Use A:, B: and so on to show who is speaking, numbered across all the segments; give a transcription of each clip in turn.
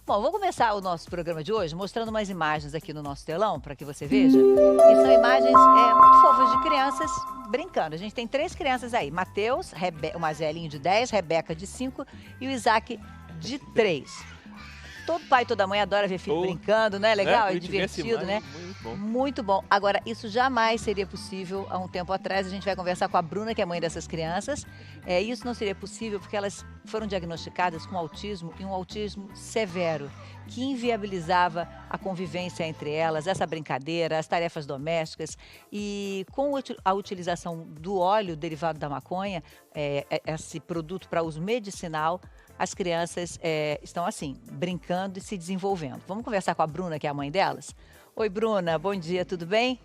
A: Bom, vou começar o nosso programa de hoje mostrando umas imagens aqui no nosso telão, para que você veja. E são imagens muito fofas de crianças brincando. A gente tem 3 crianças aí. Matheus, o mais velhinho de 10, Rebeca de 5 e o Isaac de 3. Todo pai e toda mãe adora ver filho brincando, né? Legal, é divertido, né?
B: Muito bom.
A: Muito bom. Agora, isso jamais seria possível há um tempo atrás. A gente vai conversar com a Bruna, que é mãe dessas crianças. Isso não seria possível porque elas foram diagnosticadas com autismo e um autismo severo, que inviabilizava a convivência entre elas, essa brincadeira, as tarefas domésticas. E com a utilização do óleo derivado da maconha, esse produto para uso medicinal, as crianças estão assim, brincando e se desenvolvendo. Vamos conversar com a Bruna, que é a mãe delas? Oi, Bruna, bom dia, tudo bem?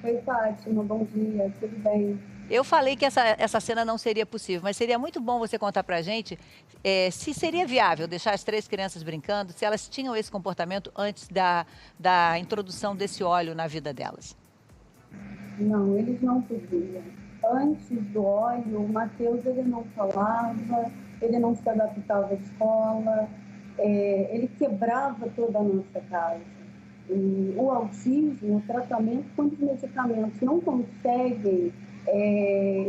C: Oi, Fátima, bom dia, tudo bem?
A: Eu falei que essa cena não seria possível, mas seria muito bom você contar pra gente se seria viável deixar as 3 crianças brincando, se elas tinham esse comportamento antes da introdução desse óleo na vida delas.
C: Não, eles não podiam. Antes do óleo, o Matheus ele não falava, ele não se adaptava à escola, ele quebrava toda a nossa casa. E o autismo, o tratamento com os medicamentos não conseguem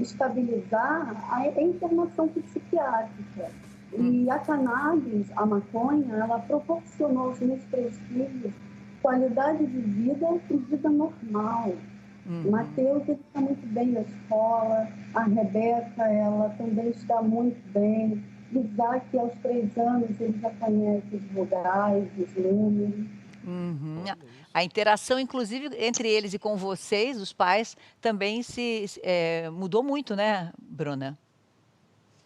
C: estabilizar a informação psiquiátrica. E a cannabis, a maconha, ela proporcionou aos meus 3 filhos qualidade de vida e vida normal. O Matheus está muito bem na escola, a Rebeca, ela também está muito bem. Isaac, aos 3 anos, ele já conhece os vogais, os números.
A: A interação, inclusive, entre eles e com vocês, os pais, também mudou muito, né, Bruna?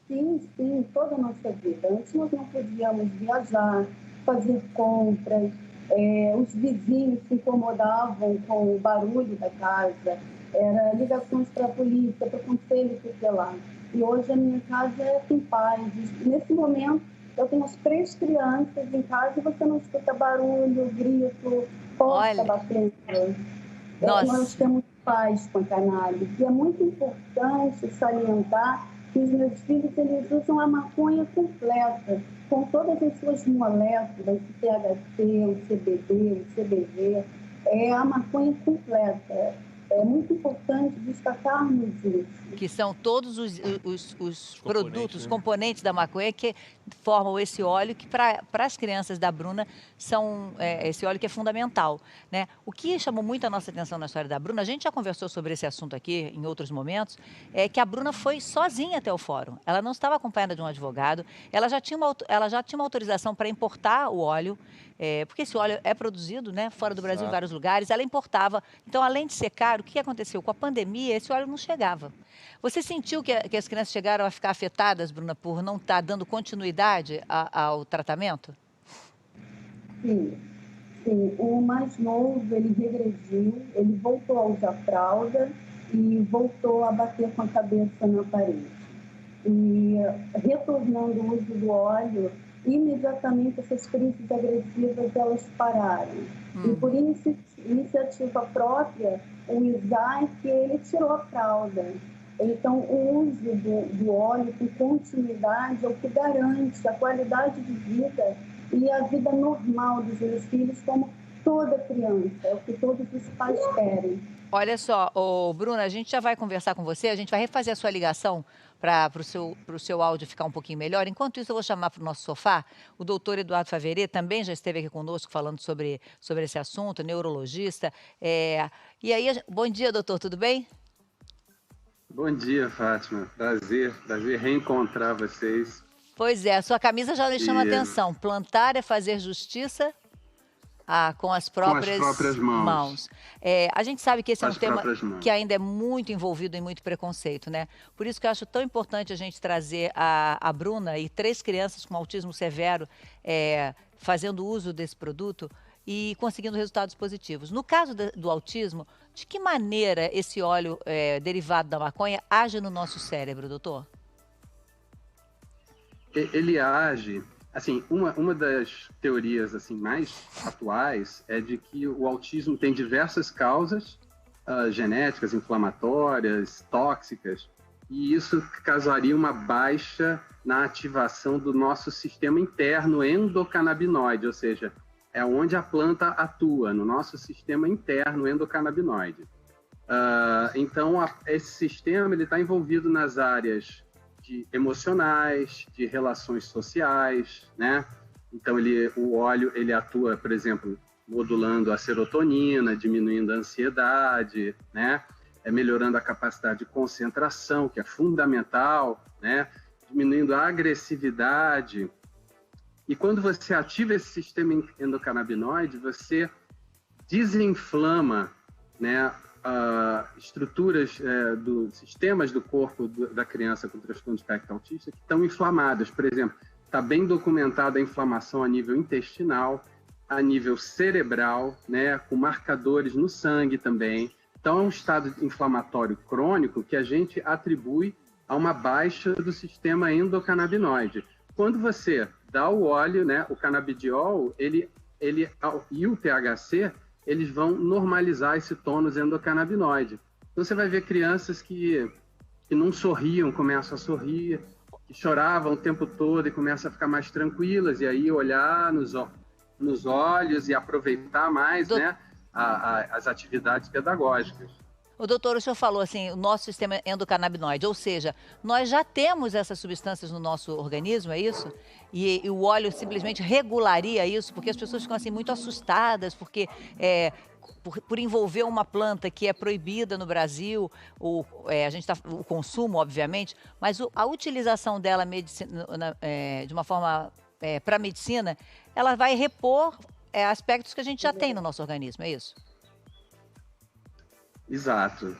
C: Sim, sim, toda a nossa vida. Antes nós não podíamos viajar, fazer compras, os vizinhos se incomodavam com o barulho da casa, era ligações para a polícia, para o conselho tutelar. E hoje a minha casa tem paz. Nesse momento, eu tenho as 3 crianças em casa e você não escuta barulho, grito, porta batendo. Nós temos paz com a cannabis. E é muito importante salientar que os meus filhos eles usam a maconha completa, com todas as suas moléculas, o THC, o CBD, o CBG, é a maconha completa. É muito importante destacarmos isso.
A: Que são todos os produtos, os componentes da maconha que formam esse óleo que para as crianças da Bruna são esse óleo que é fundamental, né? O que chamou muito a nossa atenção na história da Bruna, a gente já conversou sobre esse assunto aqui em outros momentos, é que a Bruna foi sozinha até o fórum. Ela não estava acompanhada de um advogado, ela já tinha uma autorização para importar o óleo, porque esse óleo é produzido, né, fora do Brasil, em vários lugares, ela importava. Então, além de ser caro, o que aconteceu? Com a pandemia, esse óleo não chegava. Você sentiu que as crianças chegaram a ficar afetadas, Bruna, por não estar dando continuidade ao tratamento?
C: Sim, sim. O mais novo, ele regrediu, ele voltou a usar fralda e voltou a bater com a cabeça na parede. E retornando o uso do óleo, imediatamente essas crises agressivas elas pararam. E por iniciativa própria, o Isaac, ele tirou a fralda. Então, o uso do óleo com continuidade é o que garante a qualidade de vida e a vida normal dos meus filhos, como toda criança, é o que todos os pais querem.
A: Olha só, Bruna, a gente já vai conversar com você, a gente vai refazer a sua ligação para o seu áudio ficar um pouquinho melhor. Enquanto isso, eu vou chamar para o nosso sofá o doutor Eduardo Faveret, também já esteve aqui conosco falando sobre esse assunto, neurologista. E aí, bom dia, doutor, tudo bem?
D: Bom dia, Fátima. Prazer reencontrar vocês.
A: Pois é, a sua camisa já me chama a atenção. Plantar é fazer justiça com as próprias mãos. A gente sabe que esse é um tema que ainda é muito envolvido em muito preconceito, né? Por isso que eu acho tão importante a gente trazer a Bruna e 3 crianças com autismo severo fazendo uso desse produto e conseguindo resultados positivos. No caso do autismo, de que maneira esse óleo derivado da maconha age no nosso cérebro, doutor?
D: Ele age... Assim, uma das teorias assim, mais atuais é de que o autismo tem diversas causas genéticas, inflamatórias, tóxicas, e isso causaria uma baixa na ativação do nosso sistema interno endocannabinoide, ou seja, é onde a planta atua, no nosso sistema interno endocannabinoide. Então, esse sistema está envolvido nas áreas emocionais, de relações sociais, né? Então, o óleo ele atua, por exemplo, modulando a serotonina, diminuindo a ansiedade, né? Melhorando a capacidade de concentração, que é fundamental, né? Diminuindo a agressividade. E quando você ativa esse sistema endocannabinoide, você desinflama, né, estruturas dos sistemas do corpo da criança com transtorno de espectro autista que estão inflamadas. Por exemplo, está bem documentada a inflamação a nível intestinal, a nível cerebral, né, com marcadores no sangue também. Então, é um estado inflamatório crônico que a gente atribui a uma baixa do sistema endocannabinoide. Quando você dá o óleo, né, o canabidiol, ele e o THC, eles vão normalizar esse tônus endocannabinoide. Então, você vai ver crianças que não sorriam, começam a sorrir, que choravam o tempo todo e começam a ficar mais tranquilas, e aí olhar nos olhos e aproveitar mais, né, as atividades pedagógicas.
A: O doutor, o senhor falou assim, o nosso sistema endocannabinoide, ou seja, nós já temos essas substâncias no nosso organismo, é isso? E o óleo simplesmente regularia isso, porque as pessoas ficam assim muito assustadas, porque por envolver uma planta que é proibida no Brasil, o consumo, obviamente, mas a utilização dela de uma forma para a medicina, ela vai repor aspectos que a gente já tem no nosso organismo, é isso?
D: Exato.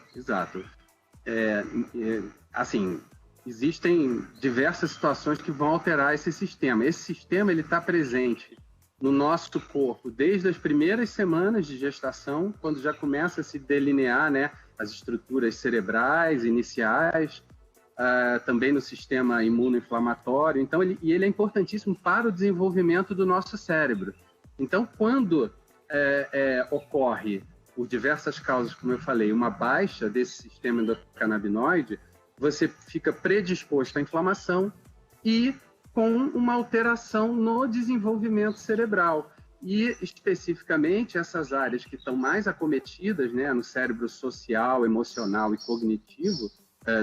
D: Assim, existem diversas situações que vão alterar esse sistema. Esse sistema ele está presente no nosso corpo desde as primeiras semanas de gestação, quando já começa a se delinear, né, as estruturas cerebrais iniciais, também no sistema imunoinflamatório. Então, ele é importantíssimo para o desenvolvimento do nosso cérebro. Então, quando ocorre, por diversas causas, como eu falei, uma baixa desse sistema endocannabinoide, você fica predisposto à inflamação e com uma alteração no desenvolvimento cerebral. E, especificamente, essas áreas que estão mais acometidas, né, no cérebro social, emocional e cognitivo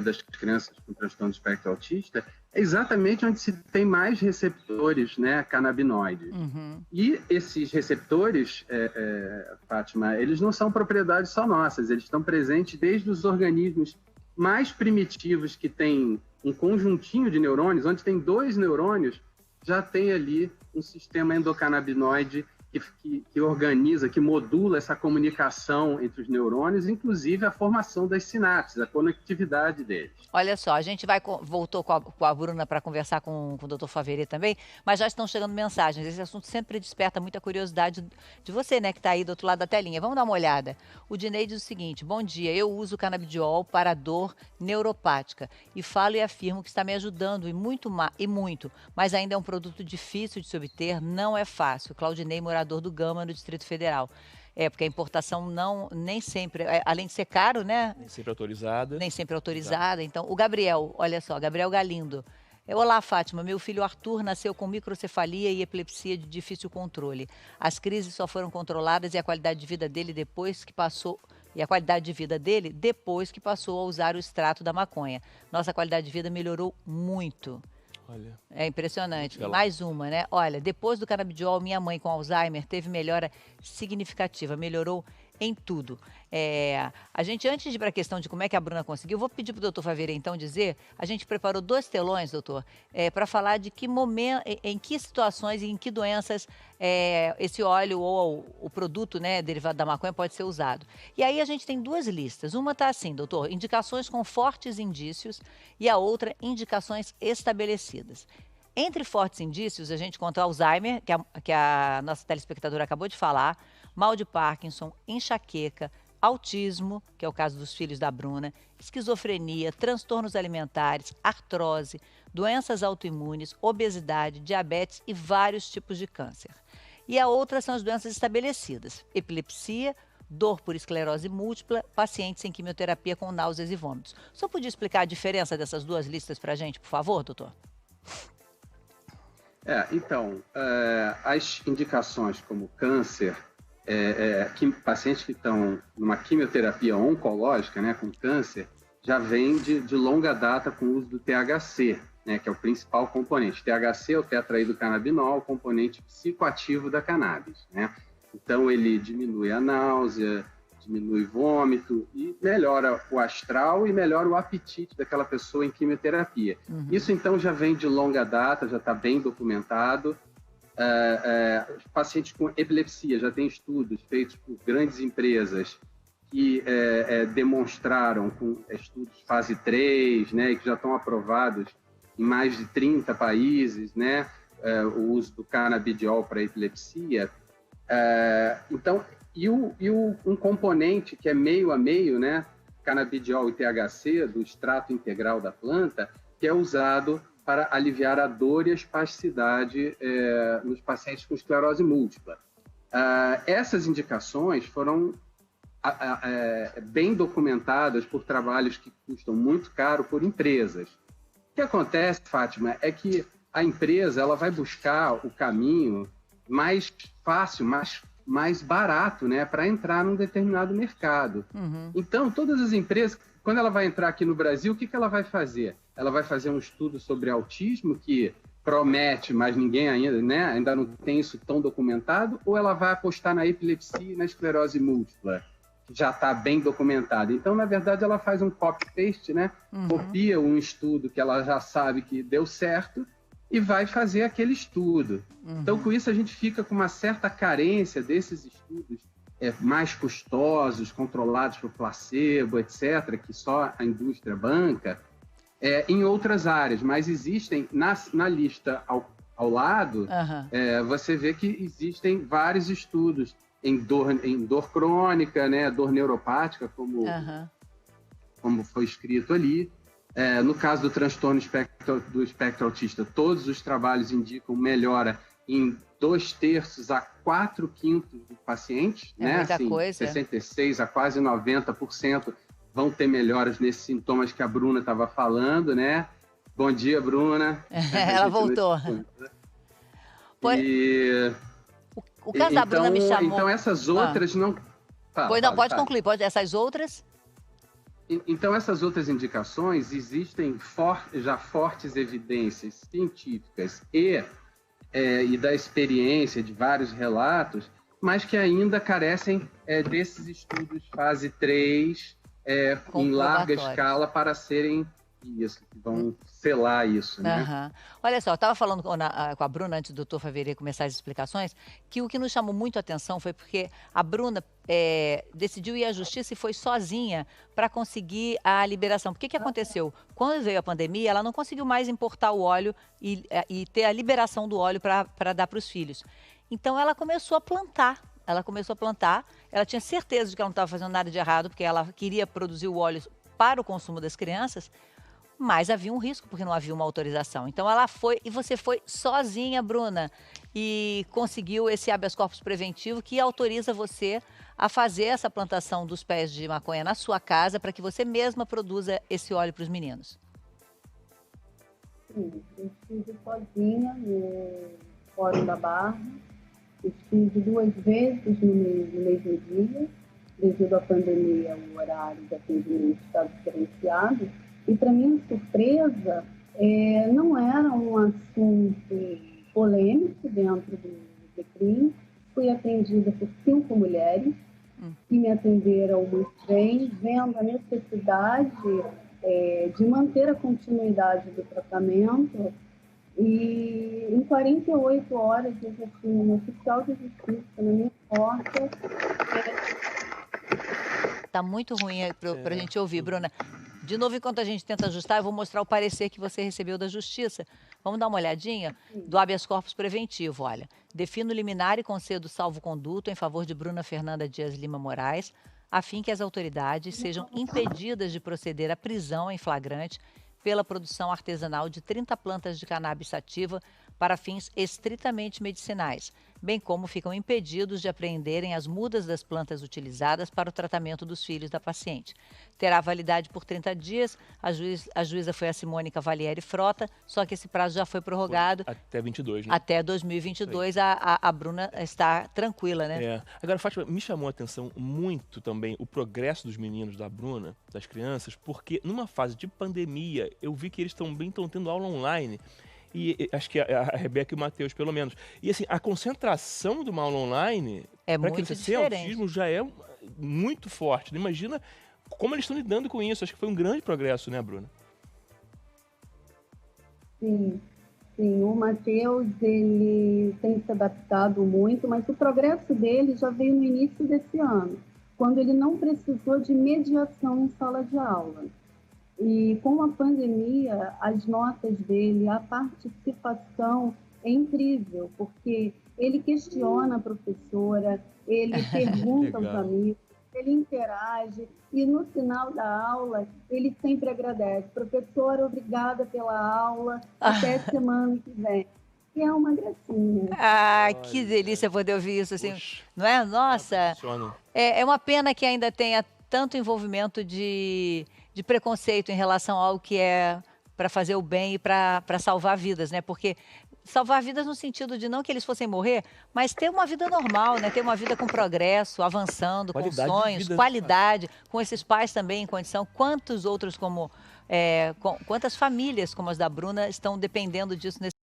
D: das crianças com transtorno de espectro autista, é exatamente onde se tem mais receptores, né, canabinoides.
A: Uhum.
D: E esses receptores, Fátima, eles não são propriedades só nossas, eles estão presentes desde os organismos mais primitivos, que têm um conjuntinho de neurônios, onde tem 2 neurônios, já tem ali um sistema endocannabinoide que organiza, que modula essa comunicação entre os neurônios, inclusive a formação das sinapses, a conectividade deles.
A: Olha só, a gente voltou com a Bruna para conversar com o Dr. Faveri também, mas já estão chegando mensagens. Esse assunto sempre desperta muita curiosidade de você, né, que está aí do outro lado da telinha. Vamos dar uma olhada. O Dinei diz o seguinte: bom dia, eu uso canabidiol para dor neuropática e falo e afirmo que está me ajudando e muito, mas ainda é um produto difícil de se obter, não é fácil. Claudinei, morador do Gama, no Distrito Federal. Porque a importação nem sempre, além de ser caro, né?
B: Nem sempre autorizada.
A: Nem sempre autorizada. Então, o Gabriel, olha só, Gabriel Galindo. Olá, Fátima, meu filho Arthur nasceu com microcefalia e epilepsia de difícil controle. As crises só foram controladas e a qualidade de vida dele depois que passou a usar o extrato da maconha. Nossa qualidade de vida melhorou muito.
B: Olha.
A: É impressionante. Mais uma, né? Olha, depois do canabidiol, minha mãe com Alzheimer teve melhora significativa, melhorou em tudo. A gente, antes de ir para a questão de como é que a Bruna conseguiu, vou pedir para o doutor Faveri, então, dizer, a gente preparou 2 telões, doutor, para falar de que momento, em que situações e em que doenças esse óleo ou o produto, né, derivado da maconha pode ser usado. E aí a gente tem 2 listas. Uma está assim, doutor, indicações com fortes indícios e a outra, indicações estabelecidas. Entre fortes indícios, a gente conta Alzheimer, que a nossa telespectadora acabou de falar, mal de Parkinson, enxaqueca, autismo, que é o caso dos filhos da Bruna, esquizofrenia, transtornos alimentares, artrose, doenças autoimunes, obesidade, diabetes e vários tipos de câncer. E a outra são as doenças estabelecidas, epilepsia, dor por esclerose múltipla, pacientes em quimioterapia com náuseas e vômitos. Só podia explicar a diferença dessas 2 listas para a gente, por favor, doutor?
D: Então, as indicações como câncer, pacientes que estão numa quimioterapia oncológica, né, com câncer, já vem de longa data com o uso do THC, né, que é o principal componente. THC é o tetraidrocannabinol, o componente psicoativo da cannabis, né? Então, ele diminui a náusea, diminui vômito e melhora o astral e melhora o apetite daquela pessoa em quimioterapia. Isso, então, já vem de longa data, já está bem documentado. Pacientes com epilepsia, já tem estudos feitos por grandes empresas que demonstraram, com estudos fase 3, né, e que já estão aprovados em mais de 30 países, né, o uso do canabidiol para epilepsia. Então, um componente que é meio a meio, né, canabidiol e THC, do extrato integral da planta, que é usado para aliviar a dor e a espasticidade nos pacientes com esclerose múltipla. Essas indicações foram bem documentadas por trabalhos que custam muito caro por empresas. O que acontece, Fátima, é que a empresa ela vai buscar o caminho mais fácil, mais barato, né, para entrar num determinado mercado. Então, todas as empresas, quando ela vai entrar aqui no Brasil, o que ela vai fazer? Ela vai fazer um estudo sobre autismo, que promete, mas ninguém ainda, né, ainda não tem isso tão documentado, ou ela vai apostar na epilepsia e na esclerose múltipla, que já está bem documentado. Então, na verdade, ela faz um copy-paste, né, copia um estudo que ela já sabe que deu certo, e vai fazer aquele estudo. Então, com isso, a gente fica com uma certa carência desses estudos mais custosos, controlados por placebo, etc., que só a indústria banca, em outras áreas. Mas existem, na lista ao lado, você vê que existem vários estudos em dor crônica, né, dor neuropática, como foi escrito ali. No caso do transtorno do espectro autista, todos os trabalhos indicam melhora em 2/3 a 4/5 dos pacientes, né?
A: Muita
D: assim,
A: coisa.
D: 66% a quase 90% vão ter melhoras nesses sintomas que a Bruna estava falando, né? Bom dia, Bruna.
A: Ela voltou. O caso da Bruna me chamou.
D: Então, essas outras não...
A: Pode concluir. Essas outras...
D: Então, essas outras indicações, existem já fortes evidências científicas e da experiência de vários relatos, mas que ainda carecem desses estudos fase 3 em larga escala para serem isso, que vão selar isso, né?
A: Olha só, eu estava falando com a Bruna, antes do Dr. Faveri começar as explicações, que o que nos chamou muito a atenção foi porque a Bruna decidiu ir à justiça e foi sozinha para conseguir a liberação. Porque que aconteceu? Quando veio a pandemia, ela não conseguiu mais importar o óleo e ter a liberação do óleo para dar para os filhos. Então, ela começou a plantar. Ela tinha certeza de que ela não estava fazendo nada de errado, porque ela queria produzir o óleo para o consumo das crianças, mas havia um risco, porque não havia uma autorização. Então, ela foi, e você foi sozinha, Bruna, e conseguiu esse habeas corpus preventivo que autoriza você a fazer essa plantação dos pés de maconha na sua casa para que você mesma produza esse óleo para os meninos.
C: Sim, eu estive sozinha no Fórum da Barra, estive 2 vezes no mesmo dia, devido à pandemia, o horário de atendimento está diferenciado. E, para minha surpresa, não era um assunto polêmico dentro do CRIM. Fui atendida por 5 mulheres que me atenderam muito bem, vendo a necessidade de manter a continuidade do tratamento. E em 48 horas eu já tinha um oficial de justiça na minha porta.
A: Está muito ruim para a gente ouvir, Bruna. De novo, enquanto a gente tenta ajustar, eu vou mostrar o parecer que você recebeu da Justiça. Vamos dar uma olhadinha do habeas corpus preventivo, olha. Defino liminar e concedo salvo-conduto em favor de Bruna Fernanda Dias Lima Moraes, a fim que as autoridades sejam impedidas de proceder à prisão em flagrante pela produção artesanal de 30 plantas de cannabis sativa para fins estritamente medicinais, bem como ficam impedidos de apreenderem as mudas das plantas utilizadas para o tratamento dos filhos da paciente. Terá validade por 30 dias, a juíza foi a Simone Cavalieri Frota, só que esse prazo já foi prorrogado.
B: Até 22, né?
A: Até 2022 a Bruna está tranquila, né?
B: É. Agora, Fátima, me chamou a atenção muito também o progresso dos meninos da Bruna, das crianças, porque numa fase de pandemia, eu vi que eles também estão tendo aula online. E acho que a Rebeca e o Matheus, pelo menos. E assim, a concentração de uma aula online
A: É
B: para
A: muito
B: criança sem
A: diferente.
B: autismo já é muito forte. Imagina como eles estão lidando com isso. Acho que foi um grande progresso, né, Bruna?
C: Sim, sim. O Matheus, ele tem se adaptado muito, mas o progresso dele já veio no início desse ano, quando ele não precisou de mediação em sala de aula. E com a pandemia, as notas dele, a participação é incrível, porque ele questiona a professora, ele pergunta aos amigos, ele interage e no final da aula ele sempre agradece. Professora, obrigada pela aula, até semana que vem. E é uma gracinha.
A: Ah, que delícia poder ouvir isso, assim,
B: Poxa,
A: não é? Nossa,
B: funciona.
A: é uma pena que ainda tenha tanto envolvimento de preconceito em relação ao que é para fazer o bem e para salvar vidas, né? Porque salvar vidas no sentido de não que eles fossem morrer, mas ter uma vida normal, né? Ter uma vida com progresso, avançando, com
B: Qualidade de
A: sonhos,
B: vida, né?
A: qualidade, com esses pais também em condição. Quantos outros como quantas famílias como as da Bruna estão dependendo disso nesse